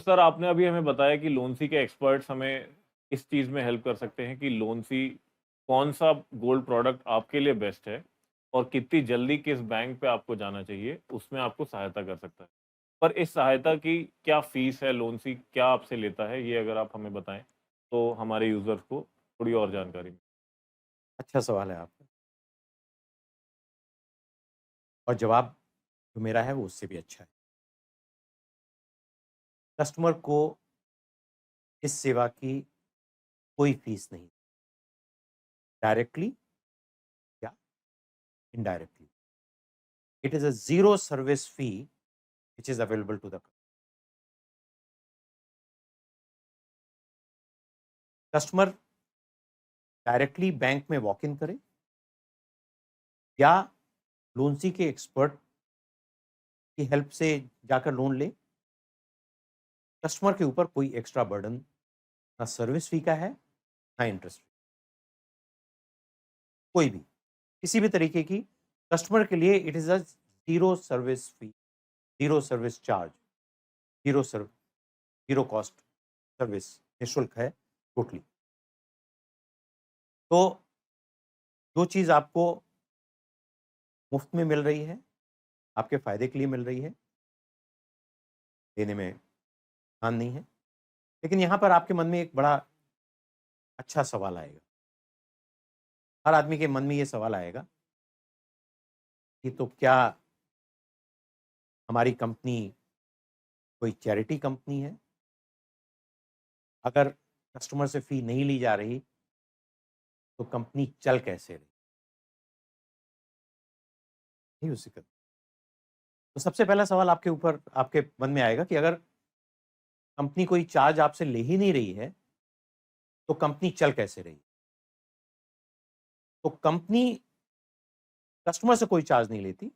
Sir आपने अभी हमें बताया कि लोन्सी के एक्सपर्ट्स हमें इस चीज़ में हेल्प कर सकते हैं कि लोन्सी कौन-सा गोल्ड प्रोडक्ट आपके लिए बेस्ट है और कितनी जल्दी किस बैंक पे आपको जाना चाहिए, उसमें आपको सहायता कर सकता है। पर इस सहायता की क्या फ़ीस है, लोन्सी क्या आपसे लेता है, ये अगर आप हमें बताएँ, तो हमारे यूज़र्स को थोड़ी और जानकारी मिले। अच्छा सवाल है आपका और जवाब जो मेरा है वो उससे भी अच्छा है। कस्टमर को इस सेवा की कोई फीस नहीं, डायरेक्टली या indirectly. It is a zero service fee which is available to the customer. Directly bank में वॉक इन करे या लोन्सी के एक्सपर्ट की हेल्प से जाकर लोन ले, कस्टमर के ऊपर कोई एक्स्ट्रा बर्डन ना सर्विस फी का है, ना इंटरेस्ट, कोई भी, किसी भी तरीके की कस्टमर के लिए it is a zero service fee, zero service charge, zero serve zero cost service, निःशुल्क है टोटली। तो जो चीज़ आपको मुफ्त में मिल रही है, आपके फ़ायदे के लिए मिल रही है, देने में आसान नहीं है। लेकिन यहाँ पर आपके मन में एक बड़ा अच्छा सवाल आएगा। हर आदमी के मन में ये सवाल आएगा कि तो क्या हमारी कंपनी कोई चैरिटी कंपनी है? अगर कस्टमर से फ़ी नहीं ली जा रही, तो कंपनी चल कैसे रही? नहीं हो सकता। तो सबसे पहला सवाल आपके मन में आएगा कि अगर कंपनी कोई चार्ज आपसे ले ही नहीं रही है, तो कंपनी चल कैसे रही? तो कंपनी कस्टमर से कोई चार्ज नहीं लेती,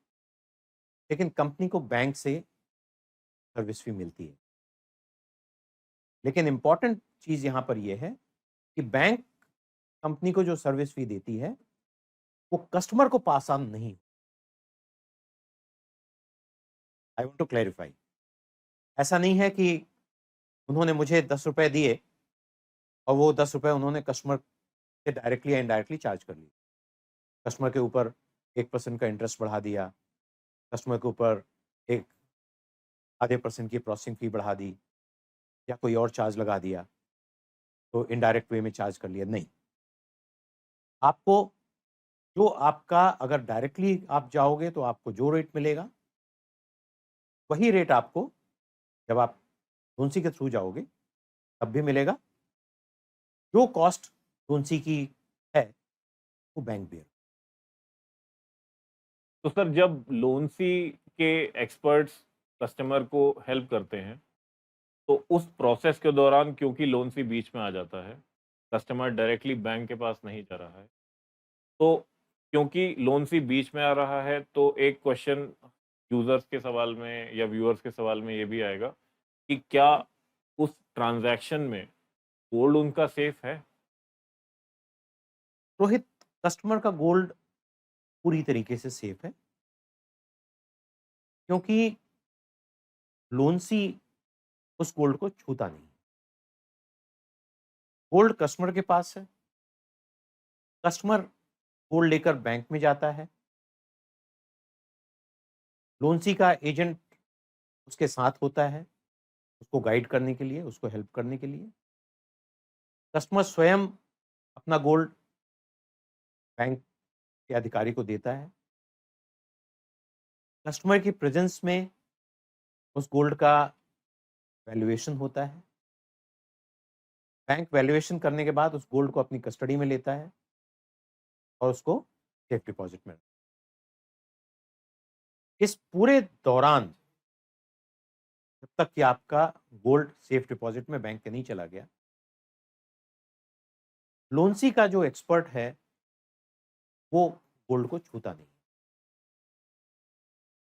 लेकिन कंपनी को बैंक से सर्विस फी मिलती है। लेकिन इंपॉर्टेंट चीज़ यहाँ पर ये है कि बैंक कंपनी को जो सर्विस फी देती है, वो कस्टमर को पास ऑन नहीं। I want to clarify. ऐसा नहीं है कि उन्होंने मुझे ₹10 दिए और वो ₹10 उन्होंने कस्टमर से डायरेक्टली या इनडायरेक्टली चार्ज कर लिए। कस्टमर के ऊपर 1% का इंटरेस्ट बढ़ा दिया, कस्टमर के ऊपर एक आधे परसेंट की प्रोसेसिंग फी बढ़ा दी या कोई और चार्ज लगा दिया, तो इनडायरेक्ट वे में चार्ज कर लिया, नहीं। आपको जो आपका अगर डायरेक्टली आप जाओगे तो आपको जो रेट मिलेगा, वही रेट आपको जब आप लोन्सी के थ्रू जाओगे तब भी मिलेगा। जो कॉस्ट लोन्सी की है, वो बैंक बेयर। तो सर जब लोन्सी के एक्सपर्ट्स कस्टमर को हेल्प करते हैं, तो उस प्रोसेस के दौरान क्योंकि लोन्सी बीच में आ जाता है, कस्टमर डायरेक्टली बैंक के पास नहीं जा रहा है, तो क्योंकि लोन्सी बीच में आ रहा है, तो एक क्वेश्चन यूज़र्स के सवाल में या व्यूअर्स के सवाल में ये भी आएगा कि क्या उस ट्रांज़ैक्शन में गोल्ड उनका सेफ है? रोहित, कस्टमर का गोल्ड पूरी तरीके से सेफ है, क्योंकि लोन्सी उस गोल्ड को छूता नहीं। गोल्ड कस्टमर के पास है, कस्टमर गोल्ड लेकर बैंक में जाता है, लोन्सी का एजेंट उसके साथ होता है, उसको गाइड करने के लिए, उसको हेल्प करने के लिए। कस्टमर स्वयं अपना गोल्ड बैंक के अधिकारी को देता है। कस्टमर की प्रेज़ेंस में उस गोल्ड का वैल्यूएशन होता है। बैंक वैल्यूएशन करने के बाद उस गोल्ड को अपनी कस्टडी में लेता है और उसको सेफ डिपॉज़िट में। इस पूरे दौरान जब तक कि आपका गोल्ड सेफ डिपॉज़िट में बैंक के नहीं चला गया, लोन्सी का जो एक्सपर्ट है, वो गोल्ड को छूता नहीं।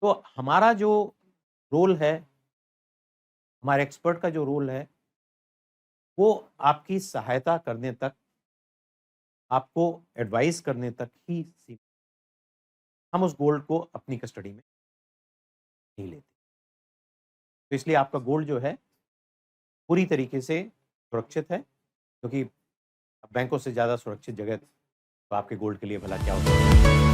तो हमारा जो रोल है, हमारे एक्सपर्ट का जो रोल है, वो आपकी सहायता करने तक, आपको एडवाइस करने तक ही सीमित। हम उस गोल्ड को अपनी कस्टडी में नहीं लेते। तो इसलिए आपका गोल्ड जो है, पूरी तरीके से सुरक्षित है, क्योंकि बैंकों से ज़्यादा सुरक्षित जगह तो आपके गोल्ड के लिए भला क्या हो सकता है।